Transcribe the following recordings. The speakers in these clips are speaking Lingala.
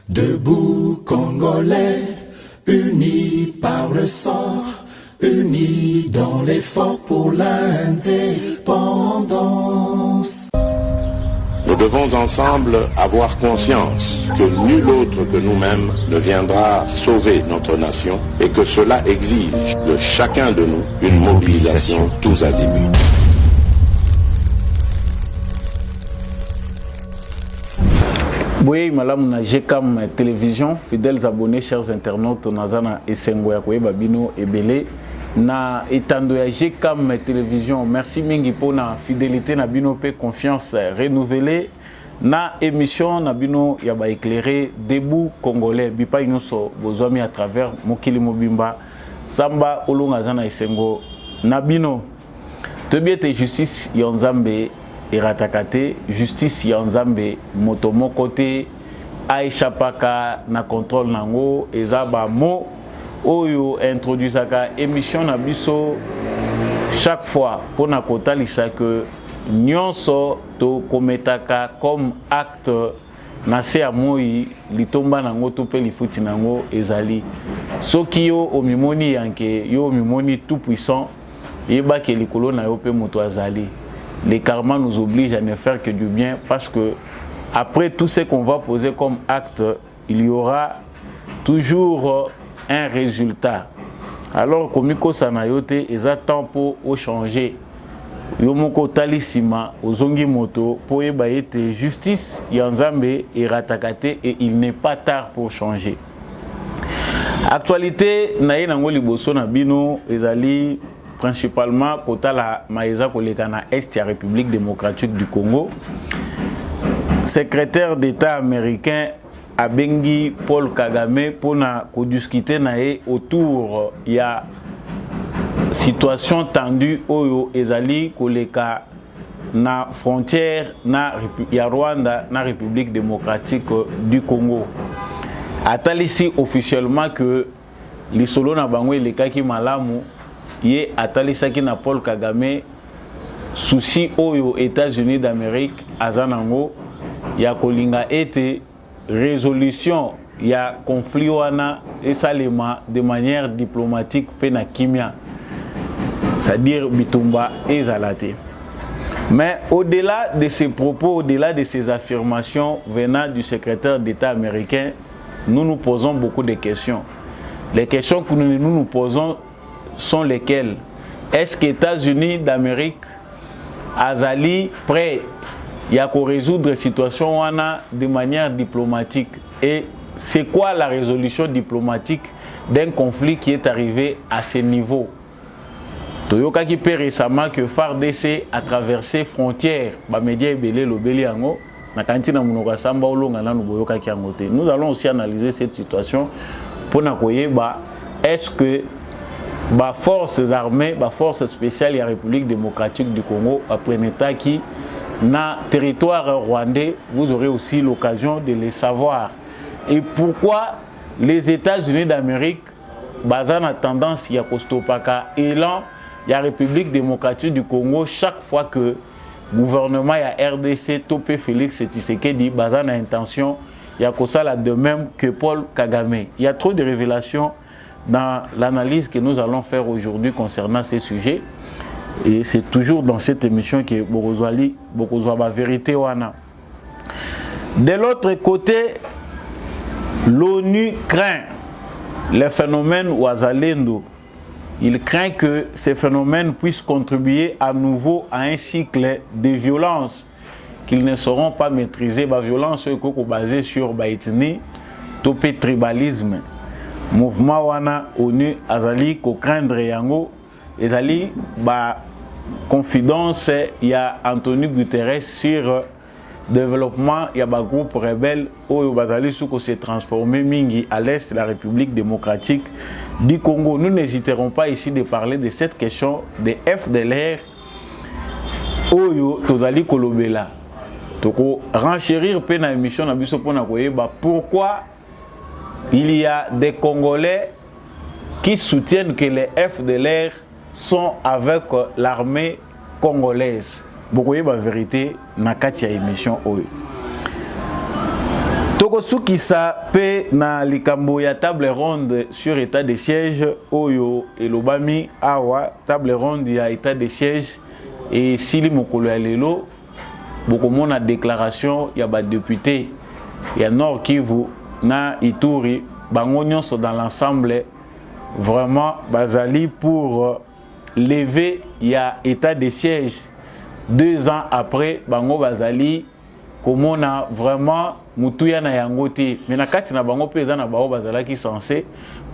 Debout Congolais, unis par le sang, unis dans l'effort pour l'indépendance. Nous devons ensemble avoir conscience que nul autre que nous-mêmes ne viendra sauver notre nation et que cela exige de chacun de nous une mobilisation tous azimuts. Oui, madame na GCAM télévision, fidèles abonnés, chers internautes, Nazana et Sengoya Babino et Belé. Na etando ya GCAM télévision, merci mingi pour la fidélité na bino pe confiance renouvelée. Na émission na bino ya ba éclairé debout congolais bipa inyoso bozwami à travers mokili mobimba samba olonga zana esengo na bino. Tobiete justice yonzambe Iratakate, justice yanzambe motomo côté aishapaka na contrôle nango ezaba mo oyo introduisaka émission na biso chaque fois pour na kotalisa que nyonso to kometaka comme acte na se amoi litomba nango to pe lifuti nango ezali soki yo omimoni yanke yo omimoni tout puissant yeba ke likolo na yo pe moto azali. Les karma nous obligent à ne faire que du bien parce que après tout ce qu'on va poser comme acte, il y aura toujours un résultat. Alors, komiko sanayote, eza temps pour changer. Yomoko talisima, ozongi moto, pour ebaete justice, yanzambe et ratakate et il n'est pas tard pour changer. Actualité, naye nango liboso na bino, ezali principalement kota la maïza koleka na est ya République démocratique du Congo. Secrétaire d'État américain abengi Paul Kagame pour na discuter nae autour ya situation tendue oyo ezali koleka na frontière na ya Rwanda na République démocratique du Congo. Atalisi officiellement que lisolo na bango elekaki malamu ye atalisaki na Paul Kagame souci oyo États-Unis d'Amérique azanango ya kolinga ete résolution ya conflit wana esalema de manière diplomatique pe na kimia, c'est-à-dire bitumba ezalate. Mais au-delà de ces propos, au-delà de ces affirmations venant du secrétaire d'État américain, nous nous posons beaucoup de questions. Les questions que nous posons sont lesquels? Est-ce que les États-Unis d'Amérique azali prêt à résoudre la situation de manière diplomatique? Et c'est quoi la résolution diplomatique d'un conflit qui est arrivé à ce niveau? Toyoka qui peut récemment que FARDC a traversé frontières, nous allons aussi analyser cette situation pour nous voir est-ce que les forces armées, les forces spéciales de la République démocratique du Congo, après l'État qui, dans le territoire rwandais, vous aurez aussi l'occasion de les savoir. Et pourquoi les États-Unis d'Amérique, basant la tendance à Kostopaka, élan, la République démocratique du Congo, chaque fois que le gouvernement de RDC, Topé Félix Tshisekedi, basant la intention, il y a de même que Paul Kagame. Il y a trop de révélations dans l'analyse que nous allons faire aujourd'hui concernant ces sujets. Et c'est toujours dans cette émission que Bokozwali, la vérité wana. De l'autre côté, l'ONU craint les phénomènes Ouazalendo. Il craint que ces phénomènes puissent contribuer à nouveau à un cycle de violence qu'ils ne sauront pas maîtriser. La violence basée sur l'ethnie, le tribalisme. Mouvement wana ONU azali ko craindre yango ezali ba confidence ya Antonio Guterres sur développement ya ba groupe rebelle oyo bazali suko se transformer mingi à l'est de la République démocratique du Congo. Nous n'hésiterons pas ici de parler de cette question des FDLR oyo tozali kolobela toko renchérir pe na émission na biso pona koyeba pourquoi il y a des Congolais qui soutiennent que les FDLR sont avec l'armée congolaise. Beaucoup de vérité na katia émission oyo. Tokosukisa pe na likambo ya table ronde sur état de siège oyo elobami awa table ronde ya état de siège et sili mokolo ya lelo bokomona déclaration ya ba député ya Nord Kivu na Ituri bango nyonso dans l'ensemble vraiment bazali pour lever ya état de siège 2 ans après bango bazali komona vraiment mutuya na yango te mais na kati na bango pe eza na bao bazalaki censé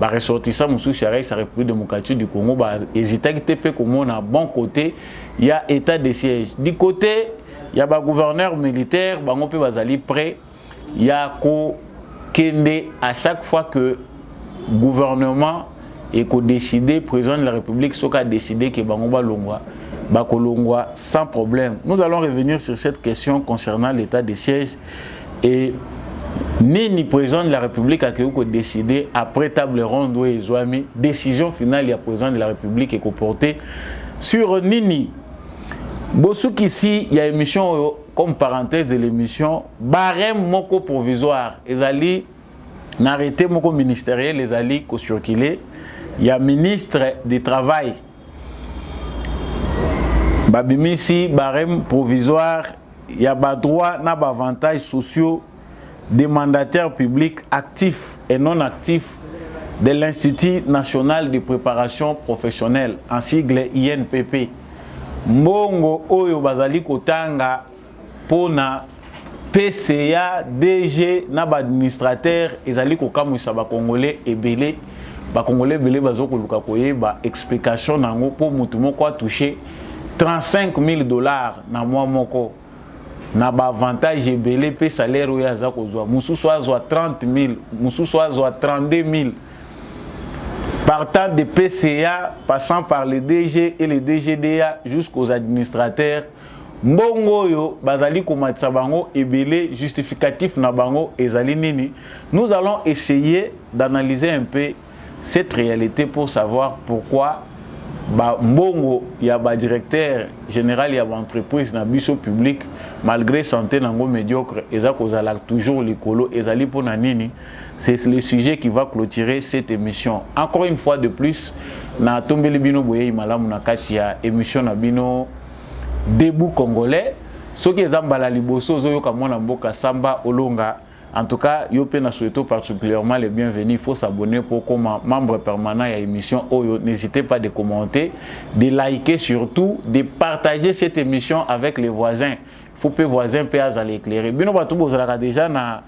ba ressortissant mususu ya République démocratique du Congo ba hésiter te pe komona bon côté il y a état de siège du côté il y a ba gouverneur militaire bango pe bazali prêt il y a ko kende à chaque fois que gouvernement et ko décider président de la République soka décider que bango ba longwa Bakolongwa sans problème. Nous allons revenir sur cette question concernant l'état de siège et ni président de la République a décidé après table ronde ou Ezwami, décision finale il y a président de la République est portée sur Nini. Bosuk ici il y a émission comme parenthèse de l'émission barème moko provisoire ezali n'arrêté moko ministériel ezali ko circuler il y a ministre du travail babimisi barème provisoire il y a ba droit na ba avantages sociaux des mandataires publics actifs et non actifs de l'Institut national de préparation professionnelle en sigle INPP mbongo oyo bazali kotanga pona PCA DG na ba administrateur ezali kokamwisa ba congolais ebele ba congolais ebele bazokoluka koyeba explication nango po mutu moko touché $35 000 na mois moko na ba avantage ebele pe salaire oyo aza kozwa mususu azwa 30 000 mususu azwa 32 000 partant de PCA passant par le DG et le DGDA jusqu'aux administrateurs mbongo yo bazali komatisa bango ebele justificatif na bango ezali nini. Nous allons essayer d'analyser un peu cette réalité pour savoir pourquoi ba mbongo ya ba directeur général ya ba entreprise na biso public malgré santé nango médiocre eza kozala toujours likolo ezali pona nini. C'est le sujet qui va clôturer cette émission. Encore une fois de plus na tombeli bino boye malamu na kati ya émission na bino Debout Congolais soki ezambala liboso zoyoka mwana mboka samba olonga. En tout cas, Yopé na souhaité particulièrement les bienvenus. Il faut s'abonner pour comme membre permanent à l'émission. N'hésitez pas de commenter, de liker surtout, de partager cette émission avec les voisins. Il faut que les voisins puissent l'éclairer. Bien, vous avez déjà na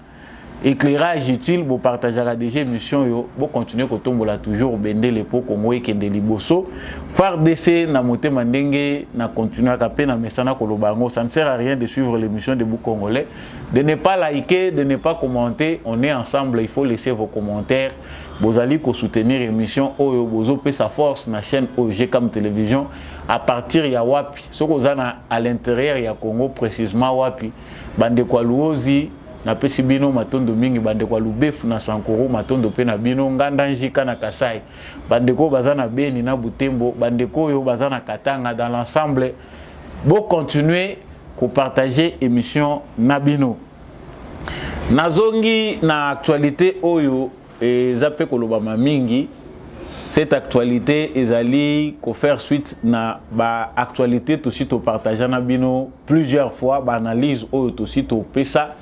éclairage utile pour partager la déjà émission. Pour continuer que tombola toujours bender les pots comme oui kende liboso. FARDC na moté mandenge na continuer à caper na mesana kolobango. Ça ne sert à rien de suivre l'émission de Debout Congolais. De ne pas liker, de ne pas commenter. On est ensemble, il faut laisser vos commentaires. Vous allez soutenir l'émission Oyo Bozo pe sa force na chaîne OG comme télévision à partir ya wapi. Ce que vous avez à l'intérieur ya Congo précisément wapi. Bande kwa luozi na pesi bino matondo mingi bande kwa lubefu na sankoro matondo pe na bino nganda njika na Kasai. Bande ko bazana Beni na Butembo, bande ko yo bazana Katanga dans l'ensemble. Bon continuer ko partager émission Nabino. Nazongi na actualité oyo zape kolobama mingi. Cette actualité ezali ko faire suite na ba actualité to sito partager Nabino plusieurs fois ba analyse oyo to sito pesa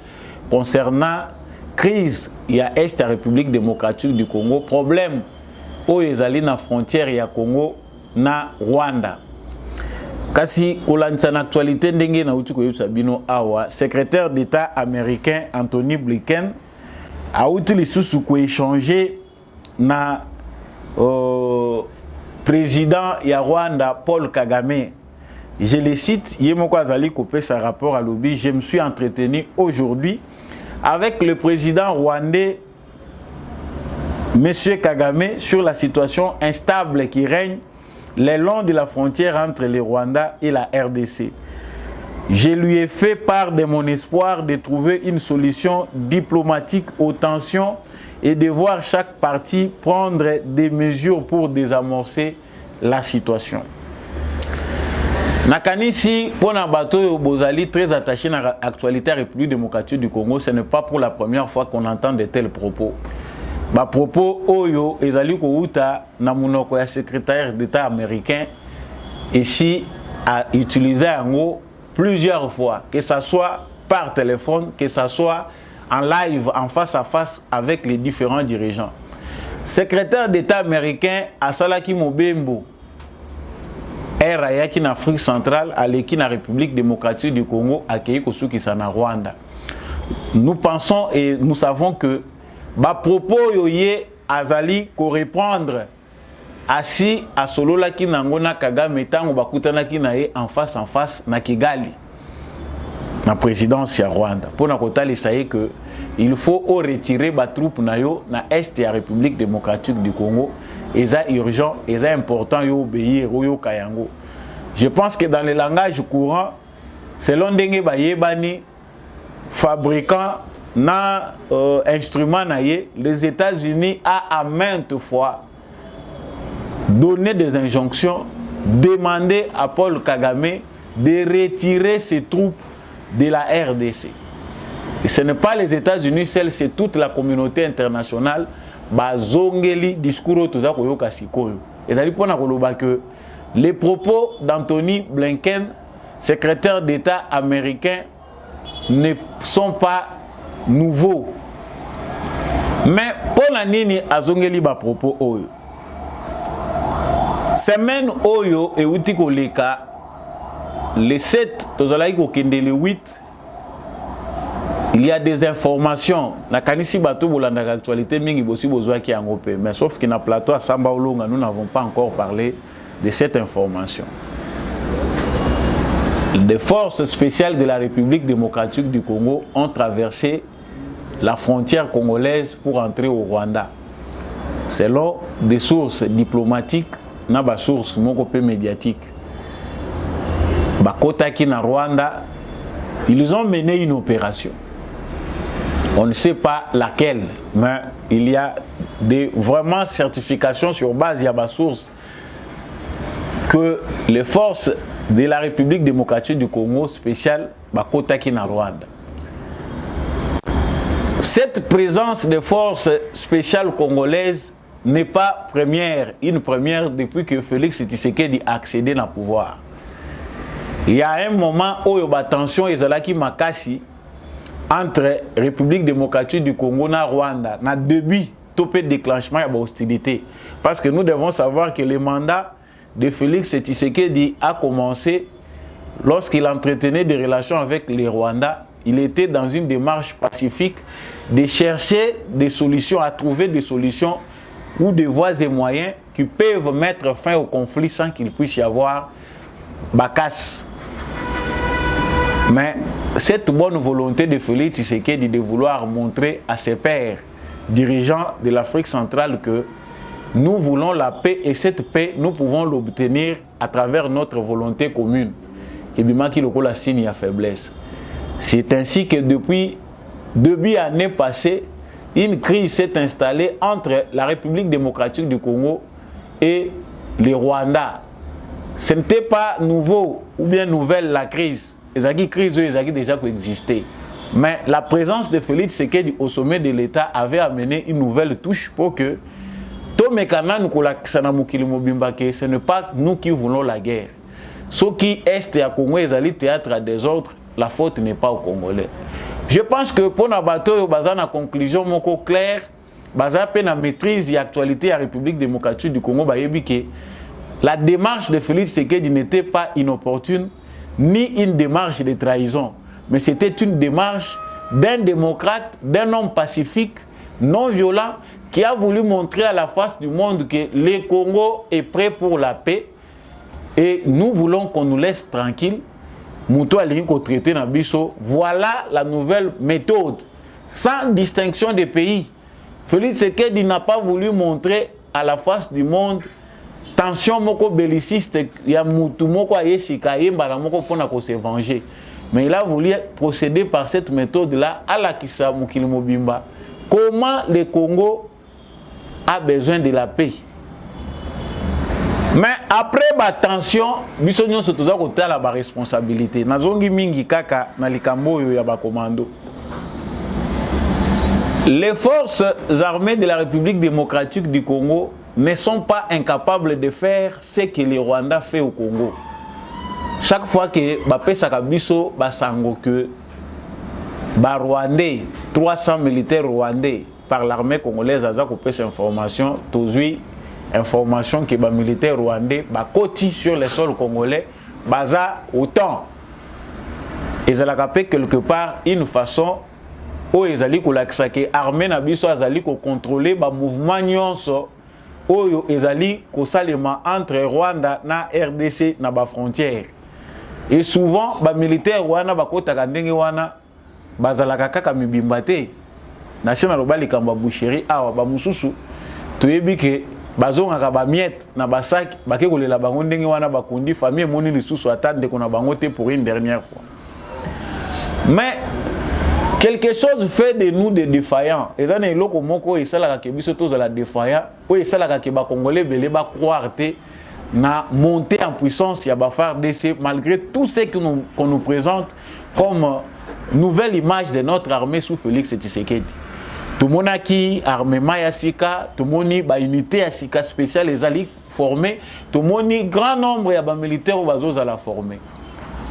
concernant crise il y a Est la République démocratique du Congo problème oyo ezali na frontière ya Congo na Rwanda. Kasi kolanisa na actualité ndenge na uti koyebisa bino awa secrétaire d'État américain Anthony Blinken a uti lisusu ko échanger na président ya Rwanda Paul Kagame. Je le cite, yemoko azali kopé sa rapport à l'obi, je me suis entretenu aujourd'hui avec le président rwandais Monsieur Kagame sur la situation instable qui règne le long de la frontière entre le Rwanda et la RDC. Je lui ai fait part de mon espoir de trouver une solution diplomatique aux tensions et de voir chaque partie prendre des mesures pour désamorcer la situation. Nakanisi, pour Nabato Bozali, très attaché à l'actualité de la République démocratique du Congo, ce n'est pas pour la première fois qu'on entend de tels propos. Ba propos Oyo, Ezali Kouta, Namunoko, le secrétaire d'État américain, ici, a utilisé en gros plusieurs fois, que ce soit par téléphone, que ce soit en live, en face à face avec les différents dirigeants. Secrétaire d'État américain, Asalaki Mobembo, Ayaki en Afrique centrale, Aleki en République démocratique du Congo, accueilli Kosuki Sana Rwanda. Nous pensons et nous savons que ba propos yoye azali correspondre asi à solola ki nangona Kagame tango bakutana ki na ye en face na Kigali na présidence ya Rwanda pour na kotali saye que il faut retirer ba troupe na yo na est ya République démocratique du Congo. Et ça urgent, et ça important, yo obéir, yo kayango. Je pense que dans le langage courant, selon Dengue Bayebani, fabricant na instrument naie, les États-Unis a à maintes fois donné des injonctions, demandé à Paul Kagame de retirer ses troupes de la RDC. Et ce n'est pas les États-Unis seuls, c'est toute la communauté internationale. Bazongeli discours tout ça koyoka sikoyo. Et ça dit pour que les propos d'Anthony Blinken, secrétaire d'État américain, ne sont pas nouveaux. Mais pour la nini azongeli ba propos oyo. Semaine oyo et uti koleka le 7 tozalaki kokende le 8. Il y a des informations. Na kanisi bato bolanda l'actualité mingi bosi bozwa ki angopé. Mais sauf que na plateau à Samba Olonga, nous n'avons pas encore parlé de cette information. Des forces spéciales de la République démocratique du Congo ont traversé la frontière congolaise pour entrer au Rwanda. Selon des sources diplomatiques, na ba source moko médiatique. Bakota ki na Rwanda, ils ont mené une opération. On ne sait pas laquelle, mais il y a des vraiment certifications sur base de la source que les forces de la République démocratique du Congo spéciale Bakotaki na Rwanda. Cette présence des forces spéciales congolaises n'est pas une première depuis que Félix Tshisekedi a accédé au pouvoir. Il y a un moment où il y a tension ezalaki makasi entre République démocratique du Congo et Rwanda, na début topé déclenchement de hostilité. Parce que nous devons savoir que le mandat de Félix Tshisekedi a commencé lorsqu'il entretenait des relations avec les Rwandais. Il était dans une démarche pacifique de chercher des solutions, à trouver des solutions ou des voies et moyens qui peuvent mettre fin au conflit sans qu'il puisse y avoir bacasse. Mais cette bonne volonté de Félix Tshisekedi de vouloir montrer à ses pairs dirigeants de l'Afrique centrale que nous voulons la paix et cette paix, nous pouvons l'obtenir à travers notre volonté commune. Et bien, qui le la signe à faiblesse. C'est ainsi que depuis années passées, une crise s'est installée entre la République démocratique du Congo et les Rwandais. Ce n'était pas nouveau ou bien nouvelle la crise. Les crises ont déjà existé. Mais la présence de Félix Tshisekedi au sommet de l'État avait amené une nouvelle touche pour que ce n'est pas nous qui voulons la guerre. Ce qui est à Congo et théâtre des autres, la faute n'est pas aux Congolais. Je pense que pour la bateau, la conclusion claire, la maîtrise de l'actualité de la République démocratique du Congo, la démarche de Félix Tshisekedi n'était pas inopportune, ni une démarche de trahison, mais c'était une démarche d'un démocrate, d'un homme pacifique, non violent, qui a voulu montrer à la face du monde que le Congo est prêt pour la paix et nous voulons qu'on nous laisse tranquille. Voilà la nouvelle méthode, sans distinction des pays. Félix Tshisekedi n'a pas voulu montrer à la face du monde tension moko belliciste, ya mutu moko ayesika yembala moko pona ko se venger. Mais il a voulu procéder par cette méthode-là à la Kissa Mukili Mobimba. Comment le Congo a besoin de la paix? Mais après la tension, biso nyonso toza kotala ba responsabilité. Nazongi mingi kaka na likambo yo ya ba commando. Les forces armées de la République démocratique du Congo ne sont pas incapables de faire ce que le Rwanda fait au Congo. Chaque fois que bapesaka biso basango que ba Rwandais, 300 militaires rwandais par l'armée congolaise aza ko pesa information, tozui information que les militaires rwandais bakoti sur le sol congolais baza autant. Ils ont capé quelque part une façon où ils allaient que l'armée na biso azali ko contrôler ba mouvement nyonso où ils allaient ko salema entre Rwanda na RDC na ba frontière. Et souvent ba militaires wana bakota ndenge wana bazalaka kaka mibimbate national lobali kamba boucherie awa ba mususu toyebi ke bazongaka ba miette na basak bakekolela bango ndenge wana bakundi famille moni lisusu atande kona bango te pour une dernière fois. Mais quelque chose fait de nous des défaillants. Et ça n'est loko moko et ça la ke biso tous la défaillant ou et ça la ke ba congolais belé ba croire te na monter en puissance ya ba FARDC malgré tout ce qu'on nous présente comme nouvelle image de notre armée sous Félix Tshisekedi. Tout le monde a qui armement Yassika, tout le monde ba unité Yassika spéciale les alliés formés, tout le monde grand nombre de militaires ou bazos à la former.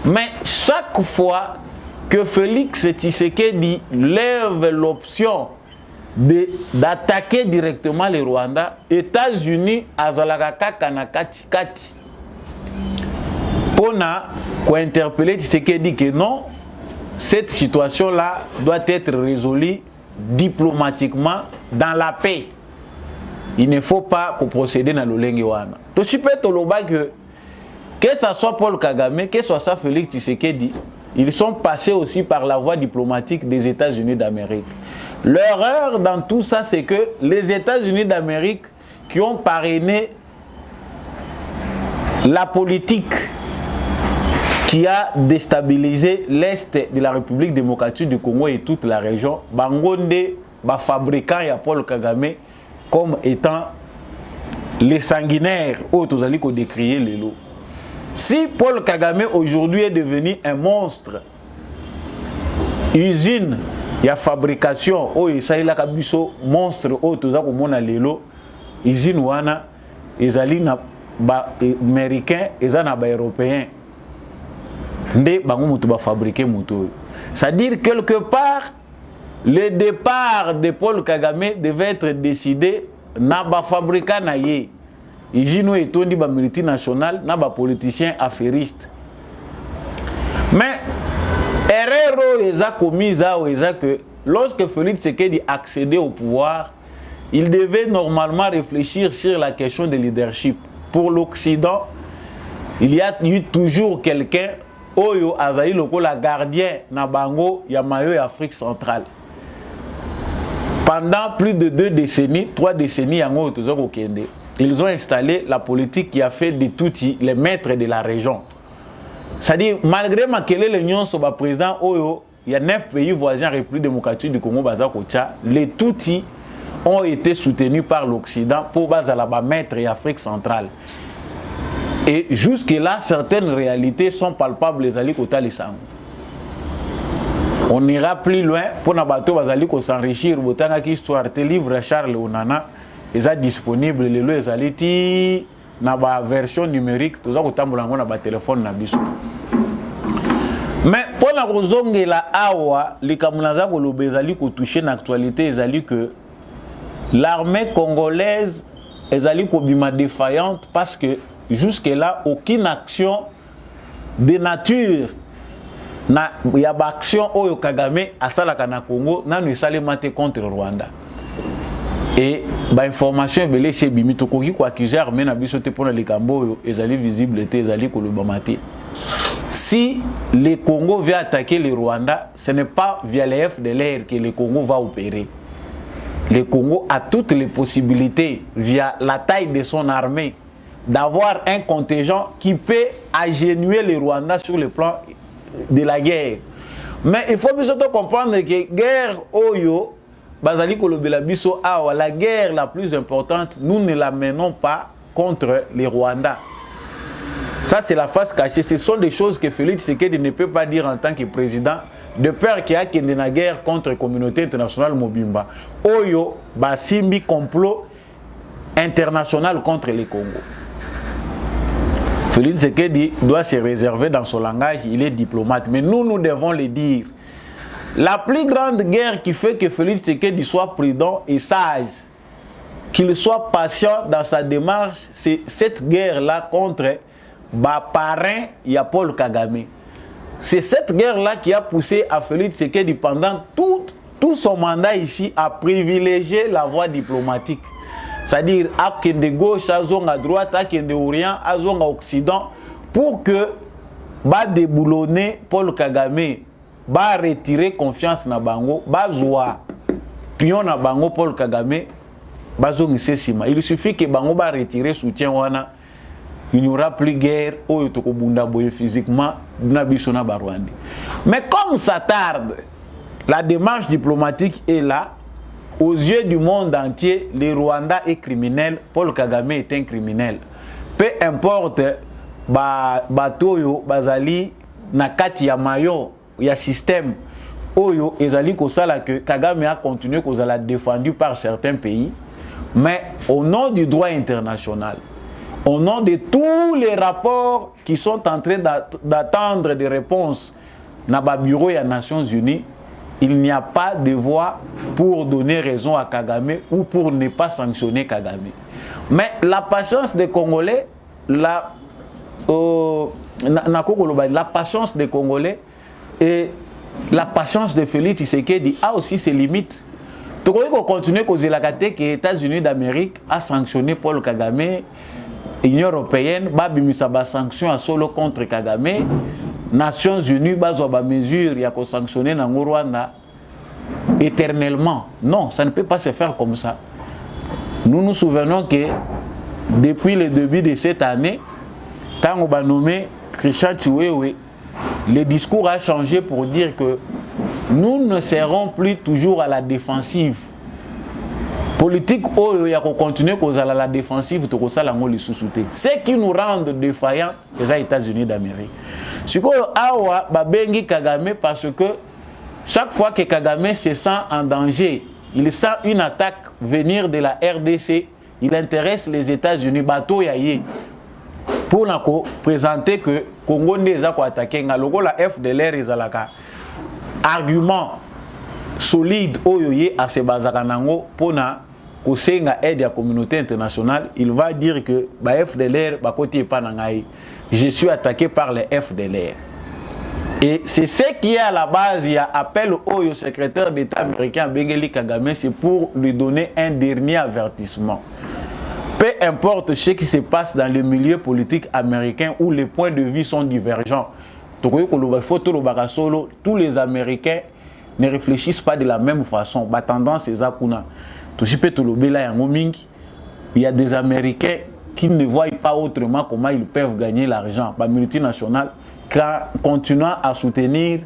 Mais chaque fois que Félix Tshisekedi lève l'option d'attaquer directement le Rwanda, États-Unis azalaka kaka na kati kati. Pona ko interpeller Tshisekedi que non, cette situation-là doit être résolue diplomatiquement dans la paix. Il ne faut pas procéder dans le Lengewana. Tout ce que ce soit Paul Kagame, que ce soit Félix Tshisekedi, ils sont passés aussi par la voie diplomatique des États-Unis d'Amérique. L'erreur dans tout ça, c'est que les États-Unis d'Amérique qui ont parrainé la politique qui a déstabilisé l'Est de la République démocratique du Congo et toute la région, Bangonde, fabricant et Paul Kagame comme étant les sanguinaires autres qui ont décrié les lots. Si Paul Kagame aujourd'hui est devenu un monstre, usine, il y a fabrication, il y a monstre autres qui ont usine wana, ils ont américains, ils ont européens. C'est-à-dire quelque part le départ de Paul Kagame devait être décidé na ba fabrika na ye ijino etondi ba multinational na ba politiciens affairistes. Mais erreur eza commise eza que lorsque Félix Tshisekedi accédait au pouvoir, il devait normalement réfléchir sur la question de leadership. Pour l'Occident, il y a eu toujours quelqu'un Oyo Azaï Lokola gardien na bango ya mayo ya Afrique centrale. Pendant plus de 2 décennies, 3 décennies, ils ont installé la politique qui a fait de Tutsi les maîtres de la région. C'est-à-dire, malgré Makele, l'Union sur le président Oyo, il y a 9 pays voisins République démocratique du Congo, les Tutsis ont été soutenus par l'Occident pour Bazalaba maître et Afrique centrale. Et jusque-là, certaines réalités sont palpables, les alliés Kota Lissango. On ira plus loin pour na bateau bazali ko s'enrichir botanga ki histoire te livre Charles Onana est disponible les aliti na ba version numérique toza ko tambola ngo na ba téléphone na biso. Mais pour na kozongela awa likamunaza ko lobezali ko toucher na actualité ezali que l'armée congolaise ezali ko bima défaillante parce que jusque-là aucune action de nature na ya ba action oyo Kagame asalaka na Congo nanu esalema te contre Rwanda. Et ba information belé chez bimi to koki ko accuser armée na biso te pona likambo oyo ezali visible te ezali ko lobamati. Si le Congo vient attaquer le Rwanda, ce n'est pas via les FDLR que le Congo va opérer. Le Congo a toutes les possibilités via la taille de son armée d'avoir un contingent qui peut agenouiller le Rwanda sur le plan de la guerre. Mais il faut bien comprendre que guerre Oyo, Bazali Kolobela Biso Awa, la guerre la plus importante, nous ne la menons pas contre les Rwandais. Ça, c'est la face cachée. Ce sont des choses que Félix Tshisekedi ne peut pas dire en tant que président, de peur qu'il y a une guerre contre la communauté internationale Mobimba. Oyo, Basimbi, complot international contre les Congo. Félix Tshisekedi doit se réserver dans son langage, il est diplomate. Mais nous devons le dire. La plus grande guerre qui fait que Félix Tshisekedi soit prudent et sage, qu'il soit patient dans sa démarche, c'est cette guerre-là contre parrain, il y a Paul Kagame. C'est cette guerre-là qui a poussé à Félix Tshisekedi pendant tout son mandat ici à privilégier la voie diplomatique. C'est-à-dire à de gauche, à zone à droite, à de orient, à zone à occident, pour que déboulonner Paul Kagame, retirer confiance na bango, zoa pion na bango Paul Kagame, zone sesima. Il suffit que bango retirer soutien wana. Il n'y aura plus guerre physiquement. Mais comme ça tarde, la démarche diplomatique est là. Aux yeux du monde entier, le Rwanda est criminel, Paul Kagame est un criminel. Peu importe, Batoyo, Bazali, Nakati, Yamayo, il y a système. Oyo, Ezali Kosala que Kagame a continué, qu'on a défendu par certains pays. Mais au nom du droit international, au nom de tous les rapports qui sont en train d'attendre des réponses dans le bureau des Nations Unies, il n'y a pas de voie pour donner raison à Kagame ou pour ne pas sanctionner Kagame. Mais la patience des Congolais, la patience des Congolais et la patience de Félix Tshisekedi a aussi ses limites. Donc on continue à causer la que les États-Unis d'Amérique a sanctionné Paul Kagame. L'Union européenne a mis des sanctions à solo contre Kagame. Nations Unies a mesure de sanctionner le Rwanda éternellement. Non, ça ne peut pas se faire comme ça. Nous nous souvenons que depuis le début de cette année, quand on a nommé Christian Chiwewe, le discours a changé pour dire que nous ne serons plus toujours à la défensive. Politique, il y a continuer à la défensive, ce qui nous rend défaillants, c'est les États-Unis d'Amérique. Ce qu'on a bengi Kagame parce que chaque fois que Kagame se sent en danger, il sent une attaque venir de la RDC, il intéresse les États-Unis, bateau yaye, pour présenter que Congo n'est pas attaqué. La FDLR est là. Argument solide à ces bazakanango pour kosenga aide à la communauté internationale, il va dire que FDLR côté panangai, je suis attaqué par les FDLR. Et c'est ce qui est à la base, il y a appel au secrétaire d'État américain Bengeli Kagame, c'est pour lui donner un dernier avertissement. Peu importe ce qui se passe dans le milieu politique américain où les points de vue sont divergents. Tous les Américains ne réfléchissent pas de la même façon. La tendance est ça. Il y a des Américains qui ne voient pas autrement comment ils peuvent gagner l'argent. La multinationale, continuant à soutenir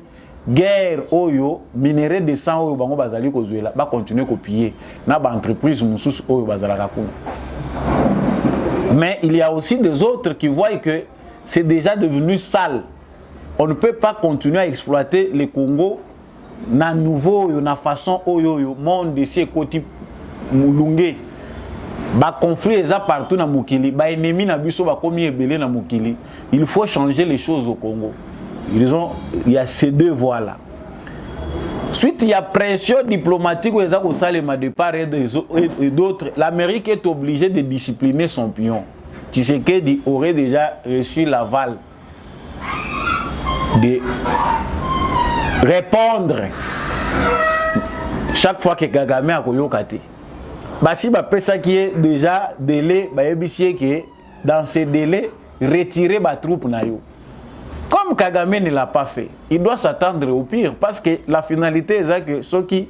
guerre oyo minerai de sang oyo bango bazali kozuela ba continuer copier na ba entreprise mususu oyo bazalaka kuna. Mais il y a aussi des autres qui voient que c'est déjà devenu sale. On ne peut pas continuer à exploiter le Congo na nouveau na façon oyo monde ici côté mulunge. Ba conflit est partout na mukili, ba ennemi na biso ba komi ebele na mukili. Il faut changer les choses au Congo. Il y a ces deux voies-là. Suite, il y a pression diplomatique de part et d'autre. L'Amérique est obligée de discipliner son pion. Tshisekedi aurait déjà reçu l'aval de répondre chaque fois que Kagame a koyokate. Si ça qui est déjà délai, dans ces délais, retirer les troupes. Comme Kagame ne l'a pas fait, il doit s'attendre au pire parce que la finalité est que ceux qui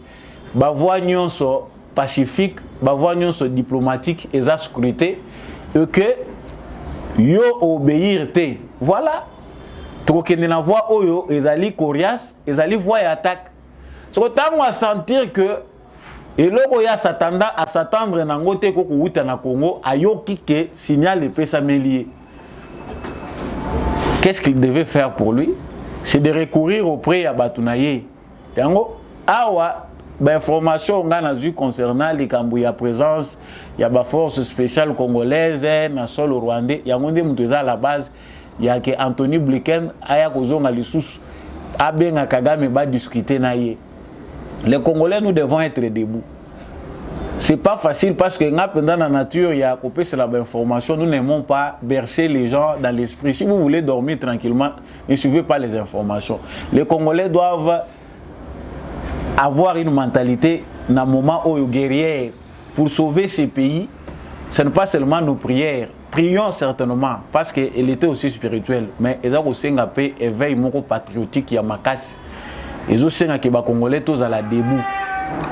voient pacifique, voient diplomatique et sécurité et que yo obéir te. Voilà. Donc il na voix oyo ezali coriace, ezali voix et attaque. So tant on va sentir que Et loko ya à s'attendre na ngote ko kuuta na Congo ayoki ke signal et pesa melier. Qu'est-ce qu'il devait faire pour lui? C'est de recourir auprès ya batunaye. Yango awa ba information nga na zu concernant les kambu ya présence ya ba force spéciale congolaise na sol rwandais yango nde mutu za la base ya ke Anthony Blinken aya kozonga lisusu abenga Kagame ba discuter na ye. Les Congolais, nous devons être debout. C'est pas facile parce que dans la nature, il y a coupé sur l'information. Nous n'aimons pas bercer les gens dans l'esprit. Si vous voulez dormir tranquillement, ne suivez pas les informations. Les Congolais doivent avoir une mentalité dans le moment où ils guerriers pour sauver ces pays. Ce n'est pas seulement nos prières. Prions certainement parce qu'elle était aussi spirituelle. Mais ils ont aussi un éveil patriotique qui a ma casse. Et aussi, les Congolais tous à la debout,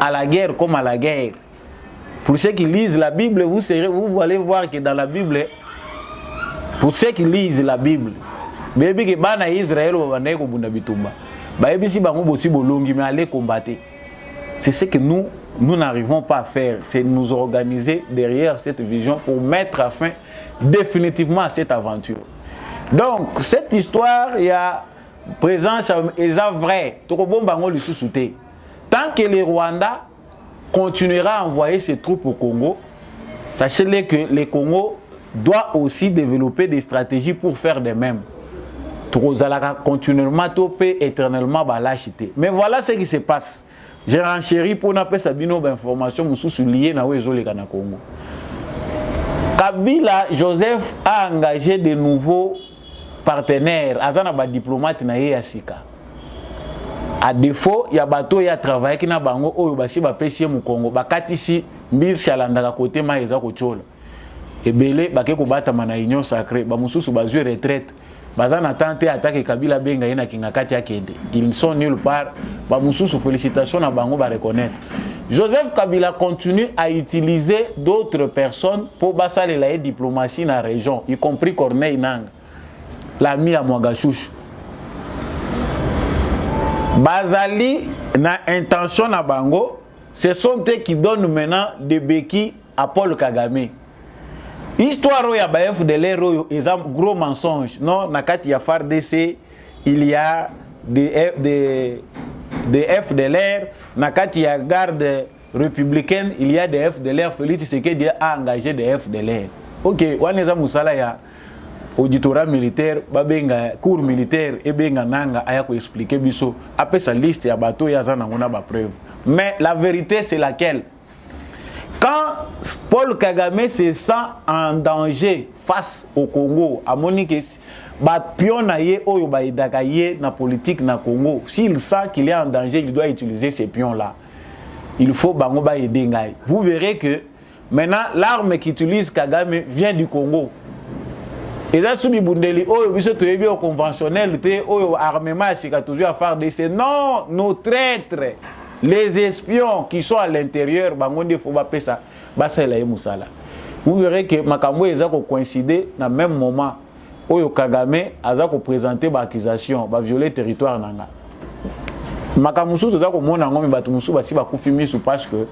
à la guerre comme à la guerre. Pour ceux qui lisent la Bible, vous allez voir que dans la Bible, pour ceux qui lisent la Bible, c'est ce que nous n'arrivons pas à faire, c'est nous organiser derrière cette vision pour mettre fin définitivement à cette aventure. Donc, cette histoire, il y a présence est vrai. Tant que le Rwanda continuera à envoyer ses troupes au Congo, sachez que le Congo doit aussi développer des stratégies pour faire de même. Continuellement topé éternellement balachité. Mais voilà ce qui se passe. J'ai renchéri pour n'appeler Sabino d'informations sous liées na na Congo. Kabila Joseph a engagé de nouveaux partenaire azana ba diplomate na ye asika. À défaut ya bato ya travailler ki na bango oyo basi ba pesi mu Congo bakatisi mbir shalanda côté ma eza ko chola. Ebele bake ko bata mana union sacrée ba mususu bazue retraite. Bazana tante attaque Kabila benga ina kinga kati akende. Ils sont nulle part. Ba mususu félicitations na bango ba reconnaître. Joseph Kabila continue à utiliser d'autres personnes pour bassaler la diplomatie dans la région, y compris Corneille Nangaa. L'ami à Mwagashouch. Bazali na intention na bango, ce sont eux qui donnent maintenant des béquilles à Paul Kagame. Histoire ya ba FDLR est un gros mensonge. Non, na kati ya FARDC, il y a des FDLR, na kati ya garde républicaine, il y a des FDLR. Félix Tshisekedi a engagé des FDLR. OK, waneza musala ya auditorat militaire, babenga cours militaire et benga nanga aya ko expliquer biso après sa liste ya bateau ya zana ngona ba preuve. Mais la vérité c'est laquelle? Quand Paul Kagame se sent en danger face au Congo, à Monique ba piona ye oyo ba idaka ye na politique na Congo, s'il sent qu'il est en danger, il doit utiliser ces pions là. Il faut bango ba aider ngai. Vous verrez que maintenant l'arme qu'utilise Kagame vient du Congo. Et ça, si vous avez un conventionnel, un armement, c'est toujours à faire des. Non, nos traîtres, les espions qui sont à l'intérieur, vous verrez que Makambo est coïncidé dans le même moment où Kagame a présenté l'accusation, va violer le territoire. Makambo est parce que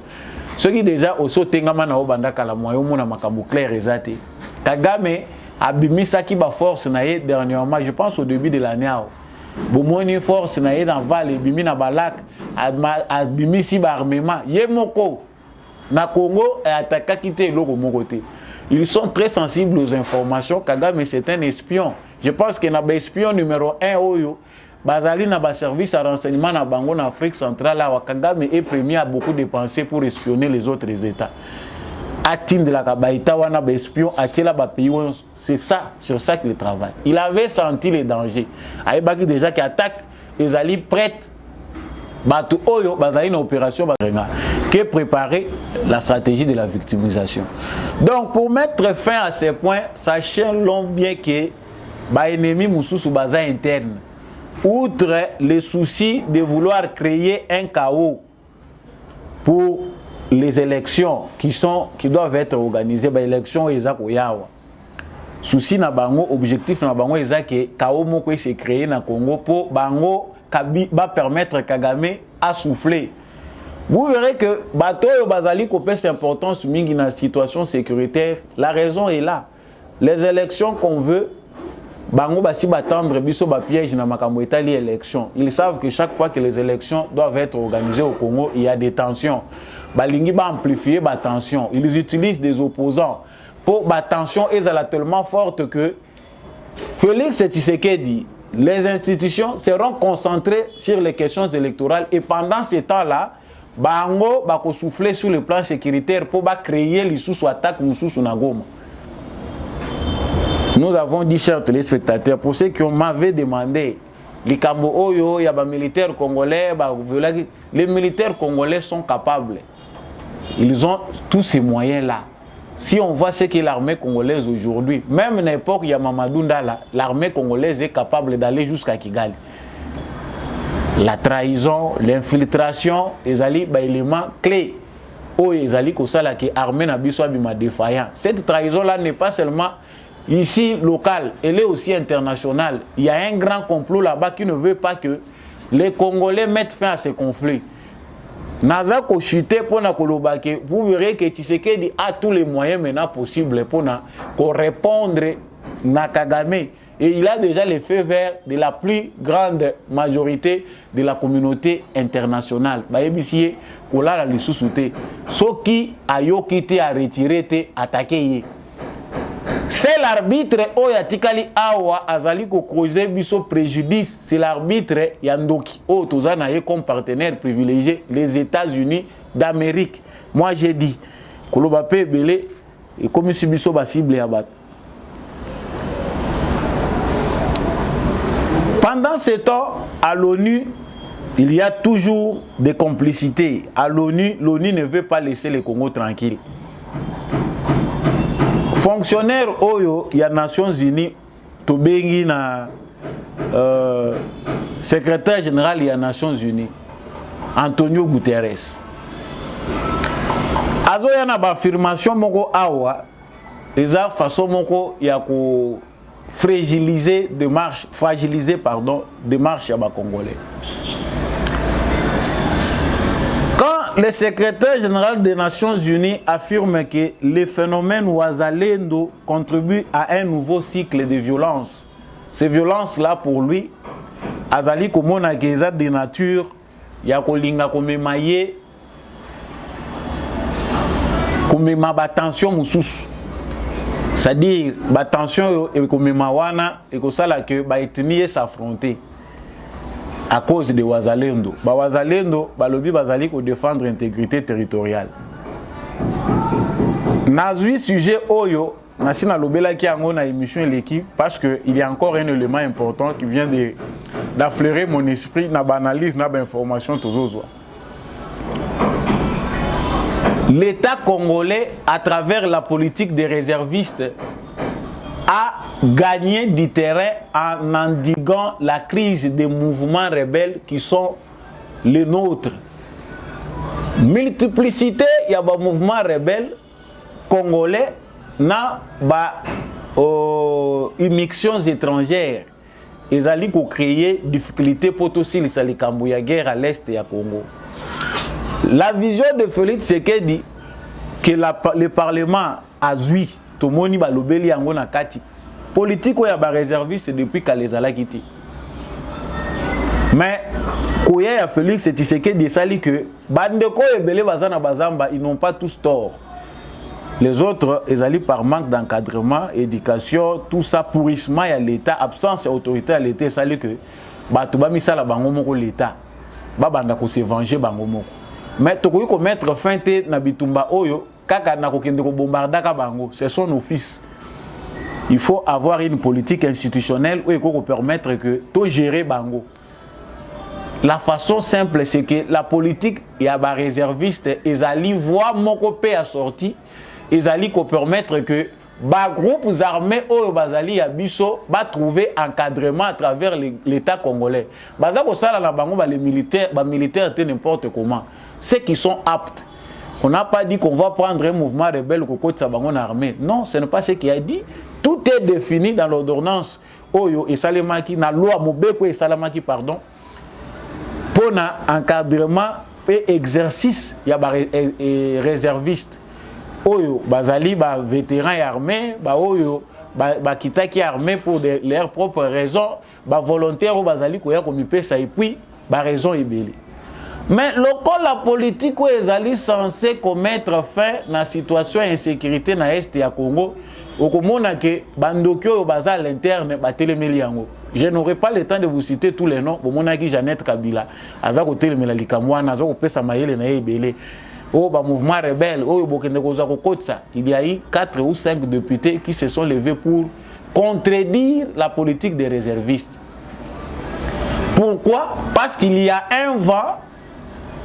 ceux qui déjà au saut Tengamana au Bandakala, moi, au Makambo clair et Kagame abimisa ki ba force na ye dernièrement, je pense au début de l'année. Bomoni force na ye dans Val bimi na balak abimisi ba armement ye moko na Congo et attaquer quitter loko mokoté. Ils sont très sensibles aux informations. Kagame c'est un espion. Je pense que na ba espion numéro 1 oyo bazali na ba service à renseignement na bango na Afrique centrale là Kagame est premier à beaucoup dépenser pour espionner les autres États. Atteindre la kabaïta wana ba espion atela ba pays, c'est ça, sur ça qu'il travaille. Il avait senti les dangers. Aïbaki déjà qui attaque les alliés prêts. Batu oyo bazali na opération barenga qui préparer la stratégie de la victimisation. Donc pour mettre fin à ces points, sachez bien que ba ennemi mususu baza interne. Outre les soucis de vouloir créer un chaos pour les élections qui doivent être organisées, les élections Yawa. Souci na bango, objectif na bango que chaos moko s'est créé na Congo pour bango va permettre Kagame à souffler. Vous verrez que bateau bazali kopes importance mingi na situation sécuritaire. La raison est là. Les élections qu'on veut, bango basi batendre biso ba piège na makambo etali élection. Ils savent que chaque fois que les élections doivent être organisées au Congo, il y a des tensions. Balingi ba amplifier ba tension. Ils utilisent des opposants pour ba tension est tellement forte que Félix Tshisekedi, les institutions seront concentrées sur les questions électorales et pendant ce temps-là, bango bako souffler sur le plan sécuritaire pour créer les sous-attaques sous na Goma. Nous avons dit, chers téléspectateurs, pour ceux qui m'avaient demandé, les Oyo, il y a des militaires congolais, les militaires congolais sont capables. Ils ont tous ces moyens-là. Si on voit ce qu'est l'armée congolaise aujourd'hui, même à l'époque, il y a Mamadou Ndala, l'armée congolaise est capable d'aller jusqu'à Kigali. La trahison, l'infiltration, les éléments clés. Les armée n'a pas défaillant. Cette trahison-là n'est pas seulement ici locale, elle est aussi internationale. Il y a un grand complot là-bas qui ne veut pas que les Congolais mettent fin à ces conflits. Naza Koshite pour na kolobake, vous verrez que Tshisekedi a tous les moyens maintenant possibles pour répondre à Kagame. Et il a déjà les feux verts de la plus grande majorité de la communauté internationale. Bayebisie kola la lisusuté. Soki ayokite a retiré te attaqué. C'est l'arbitre Oyatikali Awa Azali ko causer biso préjudice. C'est l'arbitre Yandoki. Oh, Tozanaye comme partenaire privilégié les États-Unis d'Amérique. Moi j'ai dit Kolobape Belé et comme si biso basible abat. Pendant ce temps, à l'ONU, il y a toujours des complicités. À l'ONU, l'ONU ne veut pas laisser le Congo tranquille. Fonctionnaire Oyo, il y a Nations Unies, Tobengi na secrétaire général il y a Nations Unies, Antonio Guterres. Azo ya na ba affirmation moko awa, eza façon moko ya ko fragiliser démarche ya ba Congolais. Quand le secrétaire général des Nations Unies affirme que les phénomènes Ouazalendo contribuent à un nouveau cycle de violence, ces violences-là pour lui, Azali komona keza de nature, ya kolinga komemaye, komema batension mususu. C'est-à-dire, batension et komema wana, et que ça là que ba etnie s'affronter. À cause de Ouazalendo. Ouazalendo, balobi bazali ko défendre l'intégrité territoriale. Nazui sujet Oyo, Nasina Lobela qui a na émission l'équipe parce que il y a encore un élément important qui vient d'affleurer mon esprit, na analyse, na information toujours. L'État congolais, à travers la politique des réservistes, a gagné du terrain en endiguant la crise des mouvements rebelles qui sont les nôtres. Multiplicité, il y a des mouvements rebelles congolais, na immixtions étrangères. Ils allaient créer des difficultés pour tous les Salikambouya guerre à l'est et à Congo. La vision de Félix Tshisekedi que le Parlement a zui Tomoni balobeli yango na kati politique oya ba réserviste depuis Kalezala quitté. Mais koya ya Félix Tshisekedi sali que bandeko ebele bazana bazamba ils n'ont pas tous tort. Les autres ils allaient par manque d'encadrement, éducation, tout ça pourrissement ya l'état, absence d'autorité à l'état sali que batu ba misala bango moko l'état. Ba banda ko se venger bango moko. Mais tokoki ko mettre fin te na bitumba oyo kaka na kokende ko bombardaka bango, c'est son office. Il faut avoir une politique institutionnelle où il faut permettre que tout gérer bango. La façon simple c'est que la politique il y a ba réserviste ils allaient voir mon copé à sorti, ils allaient ko permettre que ba groupes armés oyo bazali ya biso ba trouver encadrement à travers l'état congolais. Baza ko sala na bango ba les militaires n'importe comment. Ceux qui sont aptes. On n'a pas dit qu'on va prendre un mouvement rebelle au côté de Sabangon armée. Non, ce n'est pas ce qu'il a dit. Tout est défini dans l'ordonnance Oyo et Salemaki, dans la loi Mobeko et Salamaki, pardon, pour un encadrement exercice ya ba réserviste oyo bazali ba vétéran armé ba oyo ba kitaki armé pour leurs propres raisons ba volontaire ou bazali koya komipesa et puis ba raison ebele. Mais local la politique où ezali censé commettre fin na situation insécurité na est ya Congo okomona ke bandoki oyo baza à l'interne batelemeli yango. Je n'aurai pas le temps de vous citer tous les noms. Bomonaki Jeannette Kabila, Azako Telemela Likamwana, Azako Pesa Mayele na Ebele, au mouvement rebelle, au Bokendekozako Kotsa. Il y a eu 4 ou 5 députés qui se sont levés pour contredire la politique des réservistes. Pourquoi? Parce qu'il y a un vent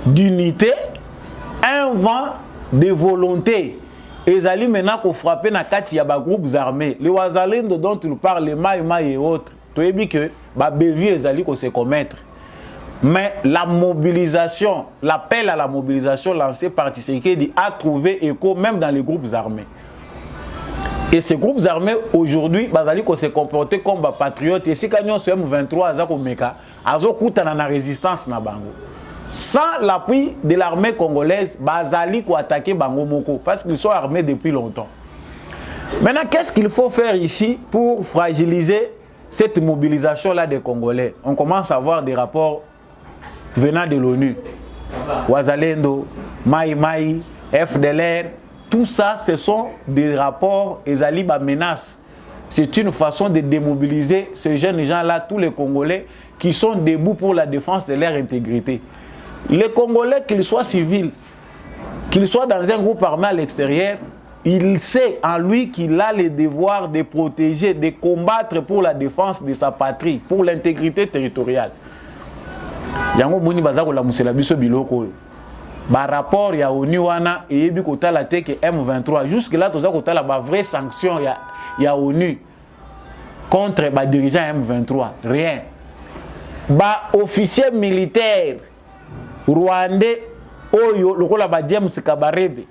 d'unité, un vent de volonté. Et ali maintenant qu'on frappe na kati ya ba groupes armés. Les Wazalendo dont il parle, les Maïma et autres. Tu as dit que Bévi et Zali qu'on se commettre. Mais la mobilisation, l'appel à la mobilisation lancé par Tshisekedi a trouvé écho même dans les groupes armés. Et ces groupes armés aujourd'hui, Bazali qu'on se comporter comme des patriotes. Et si nous sommes M23, Azakomeka, Azokuta na résistance na bango. Sans l'appui de l'armée congolaise, Bazali qu'on attaquer Bango Moko parce qu'ils sont armés depuis longtemps. Maintenant, qu'est-ce qu'il faut faire ici pour fragiliser cette mobilisation-là des Congolais? On commence à voir des rapports venant de l'ONU. Wazalendo, Maï, FDLR, tout ça, ce sont des rapports et Zaliba menace. C'est une façon de démobiliser ces jeunes gens-là, tous les Congolais qui sont debout pour la défense de leur intégrité. Les Congolais, qu'ils soient civils, qu'ils soient dans un groupe armé à l'extérieur, il sait en lui qu'il a le devoir de protéger, de combattre pour la défense de sa patrie, pour l'intégrité territoriale. Yango moni bazako la musela biso biloko. Ba rapport ya ONU wana eyebi kotala te que M23 jusque là toza kotala ba vraie sanction ya ONU contre ba dirigeant M23, rien. Ba officier militaire rwandais oyo lokola ba James Kabarebe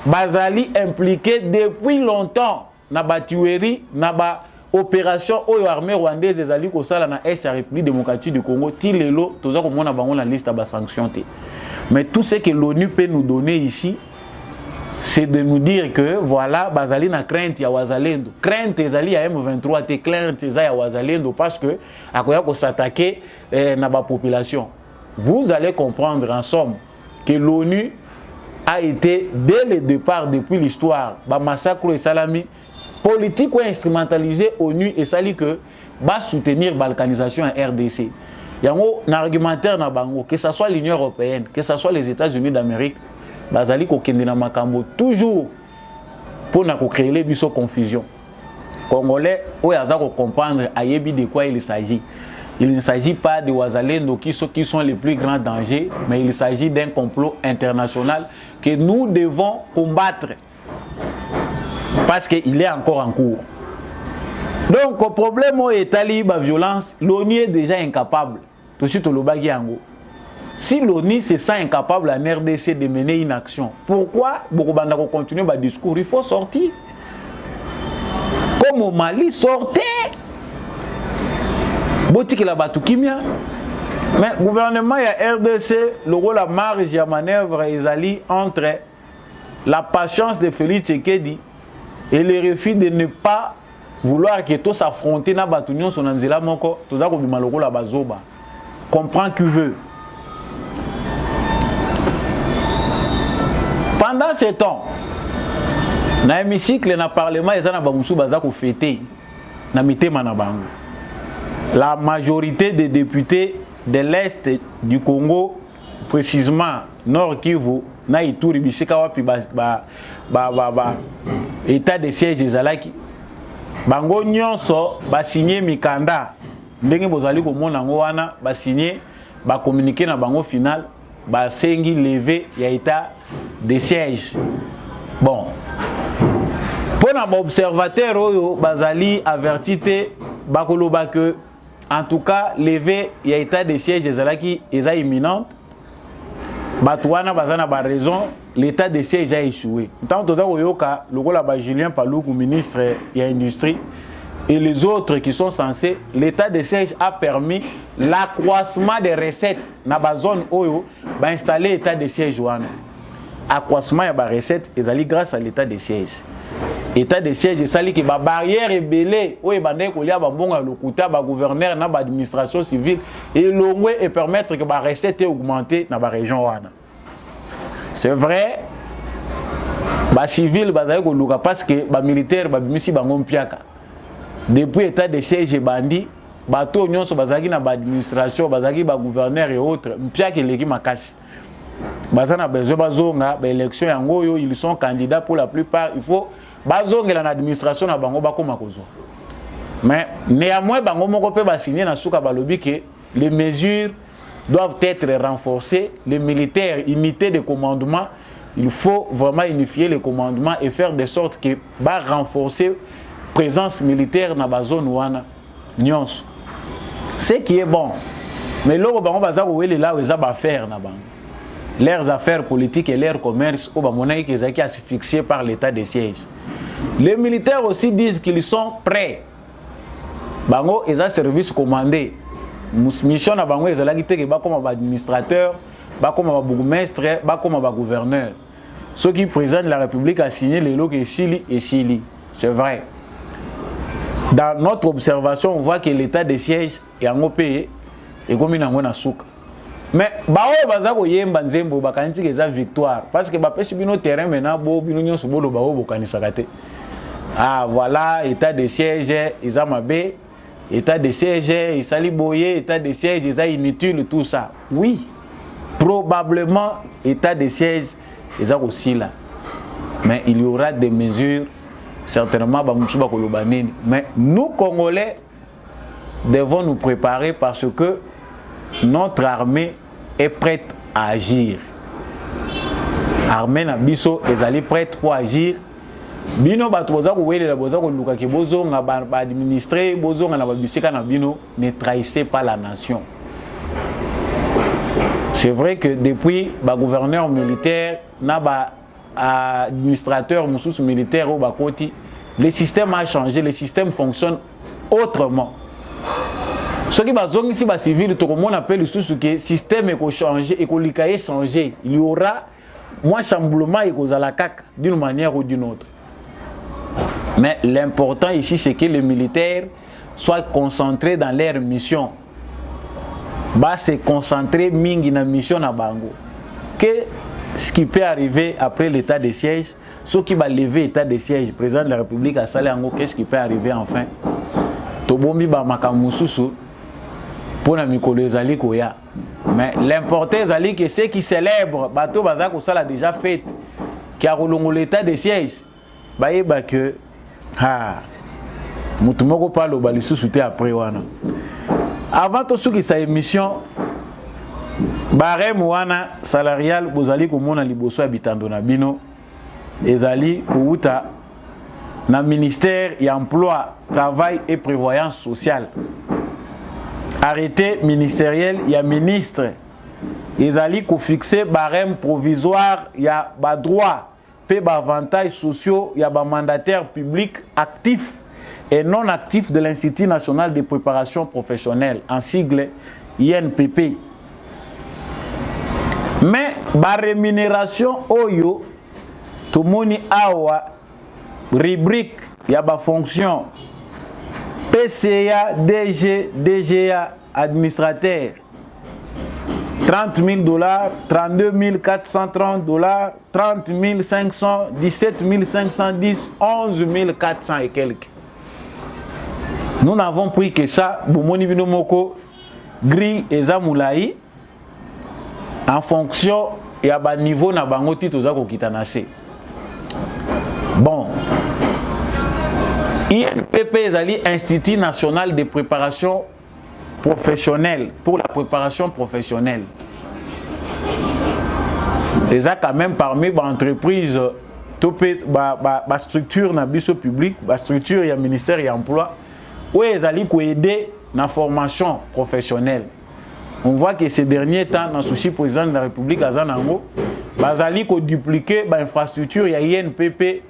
bazali impliqué depuis longtemps na ba tuerie na ba opération oyo armée rwandaise ezali ko sala na est République démocratique du Congo ti lelo toza ko mona bango na liste ba sanctions te. Mais tout ce que l'ONU peut nous donner ici c'est de nous dire que voilà bazali na crainte ya Wazalendo, crainte ezali ya M23 te, crainte ezali ya Wazalendo parce que akoya ko s'attaquer na ba population. Vous allez comprendre en somme que l'ONU a été dès le départ, depuis l'histoire, ba massacre et salami politique ou instrumentalisé ONU et ça dit que va soutenir la balkanisation en RDC. Il y a un argumentaire na bango que ce soit l'Union européenne, que ce soit les États-Unis d'Amérique, bazali ko kende na makambo toujours pour na ko créer les biso confusion. Congolais ou yaza ko comprendre ayebi de quoi il s'agit. Il ne s'agit pas de Wazalendo qui sont les plus grands dangers, mais il s'agit d'un complot international que nous devons combattre parce qu'il est encore en cours. Donc, le problème est la violence, l'ONU est déjà incapable. Tout de suite, si l'ONU se sent incapable en RDC de mener une action, pourquoi Bokobanda continue le discours? Il faut sortir. Comme au Mali, sortez. Mais le gouvernement et la RDC, le rôle la marge et la manœuvre est entre la patience de Félix Tshisekedi et le refus de ne pas vouloir que tout s'affronter na batunion son anzela moko toza ko bima lokolo bazoba. Comprends qui veut. Pendant ce temps, na hémicycle na parlement ezana ba musu baza ko fêter na mitema na bango. La majorité des députés de l'Est du Congo, précisément Nord Kivu, na Ituri bisika wapi état de siège ezalaki. Bango nyonso ba signé mikanda. Ndenge bozali ko mona ngo wana ba signé ba communiquer na bango final ba sengi levé ya état de siège. Bon. Pour na observateur oyo bazali avertité bakoloba que en tout cas levé ya état de siège ezalaki eza imminente. Batouana bazana ba raison l'état de siège a échoué. Tant que yoka lokola ba Julien Paluku ministre ya industrie et les autres qui sont censés, l'état de siège a permis l'accroissement des recettes dans la zone où va installer l'état de siège. Accroissement des recettes est grâce à l'état de siège. L'état de siège est sali que la barrière est belée, où il y a un gouverneur, dans l'administration civile, et l'ongwe et permettre que la recette est augmentée dans la région. C'est vrai, les civils, parce que les militaires, les depuis l'état de siège et bandit, bateau nyonso bazaki na administration, bazaki ba gouverneur et autres, mpiaki leki makasi. Bazana besoin bazonga ba élection yango yo, ils sont candidats pour la plupart, il faut bazonga na administration na bango bakoma kozo. Mais néanmoins bango moko pe ba signer na suka balobi que les mesures doivent être renforcées, les militaires unité de commandement, il faut vraiment unifier les commandements et faire de sorte que ba renforcer présence militaire dans la zone ouana nyons. Ce qui est bon. Mais là, on va dire que là, ils ont affaires leurs affaires politiques et leur commerce, au Bamonaï qui sont asphyxiés par l'état de siège. Les militaires aussi disent qu'ils sont prêts. Bango, ils ont service commandé. Mission à Bango, ils ont dit que comme administrateur, comme bourgmestre, comme gouverneur. Ceux qui présentent la République a signé les lois que Chili et Chili. C'est vrai. Dans notre observation, on voit que l'état de siège est en pays et comme il y a un souk. Mais bao bazako yemba nzembo bakanti que ça victoire parce que ba pesi bino terrain maintenant bo bino nyonso bolo bao bokanisa kate. Ah voilà, état de siège ils ont mabé, état de siège ils sali boyer, état de siège ils ont inutile tout ça. Oui. Probablement état de siège ils ont aussi là. Mais il y aura des mesures certainement, mais nous, Congolais, devons nous préparer parce que notre armée est prête à agir. L'armée Nabiso est prête pour agir. Bino administrer, ne trahissez pas la nation. C'est vrai que depuis le gouverneur militaire, administrateur militaire au Bakoti, le système a changé, le système fonctionne autrement. Ce qui est ici, les civils, tout le monde appelle le système est changé, est changé. Il y aura moins chamboulement d'une manière ou d'une autre. Mais l'important ici, c'est que les militaires soient concentrés dans leur mission. Bah, c'est concentrer mingi na mission na bango. Que ce qui peut arriver après l'état de siège, ce qui va lever l'état de siège, le président de la République a salé en gros, qu'est-ce qui peut arriver enfin? Tobombi ba makamususu pour na mikolo ezali koya. Mais l'important ezali que ceux qui célèbrent bateau bazako ça l'a déjà fait qui a relongé l'état de siège. Ba yeba que mutu moko palo ba lisusu te après wana. Avant tout ce qui sa émission barème wana salarial bozali komona liboso habitando na bino ezali kouta na ministère ya emploi, travail et prévoyance sociale. Arrêté ministériel ya ministre ezali ko fixer barème provisoire ya ba droit pe ba avantages sociaux ya ba mandataires publics actifs et non actifs de l'Institut national de préparation professionnelle en sigle INPP. Mais la rémunération oyo tout moni awa rubrique ya ba fonction PCA DG DGA administrateur $30,000, $32,430, 30,500, 17,510, 11,400 et quelques. Nous n'avons pris que ça, Boumoni Binomoko, Gris et Zamoulaï, en fonction et à bas niveau na bango titre zako kitanase. Bon. INPP ezali Institut national de préparation professionnelle pour la préparation professionnelle. Les a quand même parmi les entreprises topé ba structure na biso public, ba structure ya ministère ya emploi où ezali ko aider na formation professionnelle. On voit que ces derniers temps dans souci président de la République azanango bazali ko dupliquer ba infrastructure ya INPP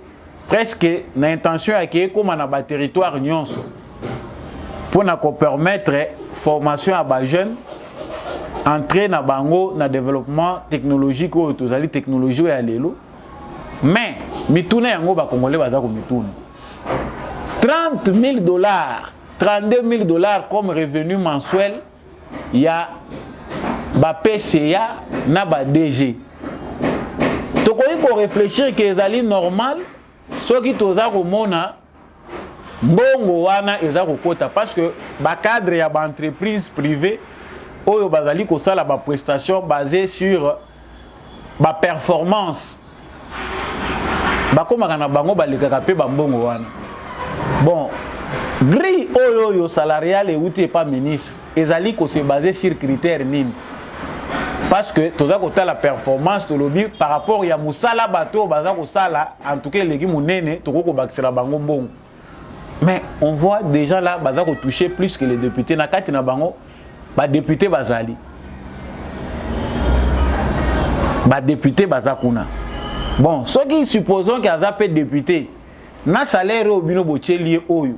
presque na intention à que comme na ba territoire nyonso pour nous permettre formation à bas jeunes entrer dans bango na développement technologique ou tozali technologie ya lelo mais mituna yango ba congolais baza ko mituna $30,000 $32,000 comme revenu mensuel ya ba PCA na ba DG tokoki ko réfléchir que ezali normal soki toza ko mona mbongo wana eza ko kota parce que ba cadre ya ba entreprise privée oyo bazali ko sala ba prestation basée sur ba performance bakomaka na bango balekaka pe ba mbongo wana bon grille oyo salarial et outil pas ministre ezali ko se baser sur critères nini parce que toza ko ta la performance to lobby par rapport ya musala bato baza ko sala en tout cas l'équipe munene to ko bakisela bango mbongo mais on voit déjà là baza ko toucher plus que les députés na kati na bango ba député bazali ba député bazakuna bon ceux qui supposons qu'il y a peu député na salaire au bino bocheli oyo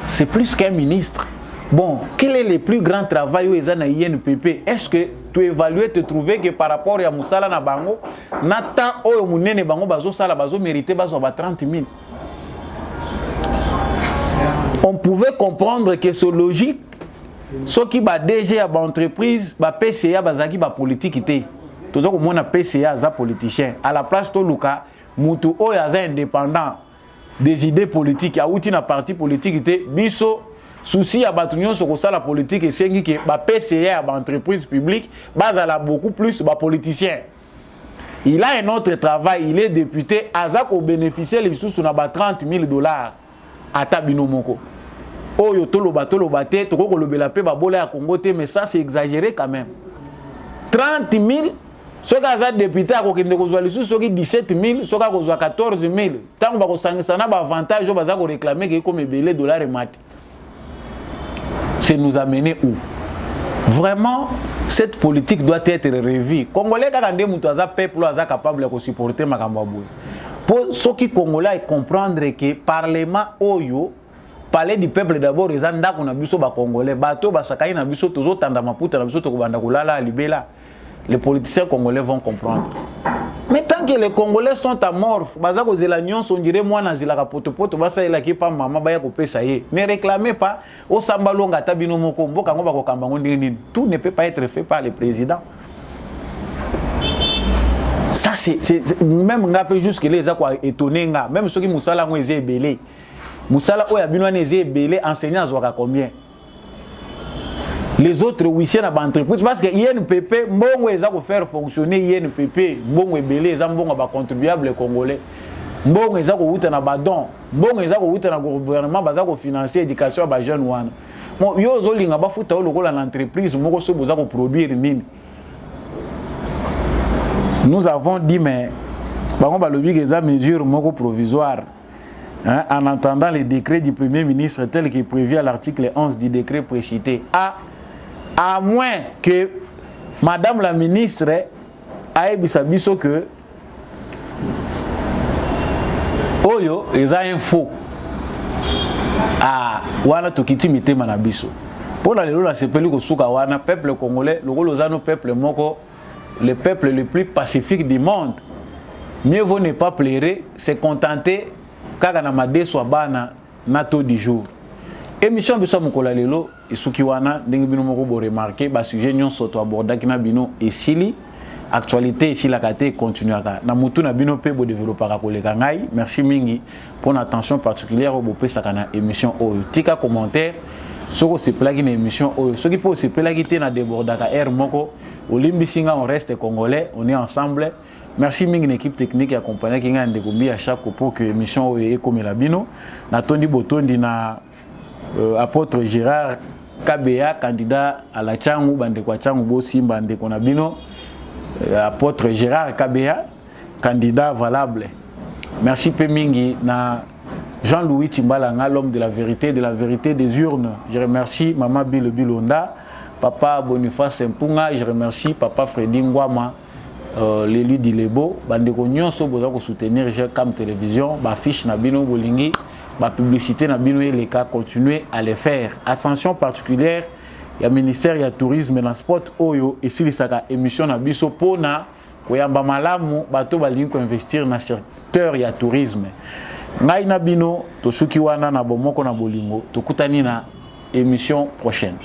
c'est plus qu'un ministre. Bon, quel est le plus grand travail où ils ont na INPP? Est-ce que tu évalues te trouver que par rapport à Moussala na bango na temps oyo munene bango bazo sala bazo mériter bazo ba 30 000. On pouvait comprendre que c'est logique. Ce qui va DG à l'entreprise, ba PCA bazaki ba politique ité. Tout ça comme on a PCA za politicien. À la place to luka mutu oyo za indépendant des idées politiques. A outi na parti politique ité biso souci à batunyon sur ça la politique et c'est que ba PCA à l'entreprise publique bazala beaucoup plus ba politicien. Il a un autre travail, il est député azako bénéficier les sous na ba $30,000 à tabino moko. Oyo tolo bate to ko lobela pe ba bola ya Congo te mais ça c'est exagéré quand même 30 000 soka za député a ko kende ko zwa lisu soki 17 000 soka ko zwa 14 000 tango ba ko sangisa na ba avantage o baza ko réclamer que comme belé dollar et mat c'est nous amener où vraiment cette politique doit être revue congolais ka ndé muto za peuple aza capable de supporter makambo boy pour ceux qui congolais comprendre que parlement oyo parler du peuple d'abord les anda qu'on a biso ba congolais bato ba sakai na biso tozo tanda maputa na biso to banda kulala libela les politiciens congolais vont comprendre mais tant que les congolais sont amorphes baza ko zela nyonso ndire mwana zila ka potopoto basa ela ki pa mama ba ya ko pesa ye ne réclamez pas au sambalonga tabino moko mboka ngo ba ko kamba ngo ndini tout ne peut pas être fait par le président ça c'est même ngapé jusque les za quoi étonné nga même ceux qui musala ngo ezé belé Moussala oya binouane eze belé enseignant zwaka combien les autres huissiers na ba entreprise parce que INPP mbongo eza ko faire fonctionner INPP mbongo ebelé eza mbongo ba contribuable congolais mbongo eza ko wuta na ba don mbongo eza ko wuta na gouvernement baza ko financer éducation ba jeune wana bon yo zo linga ba futa o lokola na entreprise moko so boza ko produire nini nous avons dit mais bango ba lobi que eza mesure moko provisoire. Hein, en entendant les décrets du Premier ministre tel qu'il est prévu à l'article 11 du décret précité, à moins que Madame la ministre ait bisabiso que Oyo, ils ont un faux. Ah, wana tokiti mite manabiso. Pour la lelo la sepeli ko suka wana peuple congolais, le lozano peuple moko, le peuple le plus pacifique du monde. Mieux vaut ne pas pleurer, se contenter kaka na made so bana na taux du jour. Émission biso mokola lelo isuki wana ndenge bino moko bo remarquer ba sujet nyonso to abordaki na bino esili actualité ici la kate continuera na mutu na bino pe bo développer ka koleka ngai. Merci mingi pour l'attention particulière au pesa kana émission oyo. Tika commentaire soko se plagi na émission oyo. Soki po se plagi te na débordaka air moko olimbisinga on reste congolais, on est ensemble. Merci mingi l'équipe technique qui accompagne qui ngande kombi à chaque pour que émission oyo comme la bino na tondi botondi na apôtre Gérard Kabea candidat à la Tchangu bande kwa Tchangu bo simba ndeko na bino apôtre Gérard Kabea candidat valable. Merci pe mingi na Jean-Louis Timbalanga l'homme de la vérité des urnes. Je remercie maman Bilonda, papa Boniface Mpunga, je remercie papa Freddy Ngwama l'élu d'Ilebo bande ko nyonso boza ko soutenir Cam Télévision ba fiche na bino bolingi la publicité na bino les cas continuer à les faire. Attention particulière, il y a ministère du tourisme et transport oyo et si les émission na biso pona koyamba malamu bato balinko investir na secteur ya tourisme. Ngai na bino tosuki wana na bomoko na bolingo tokutani na émission prochaine.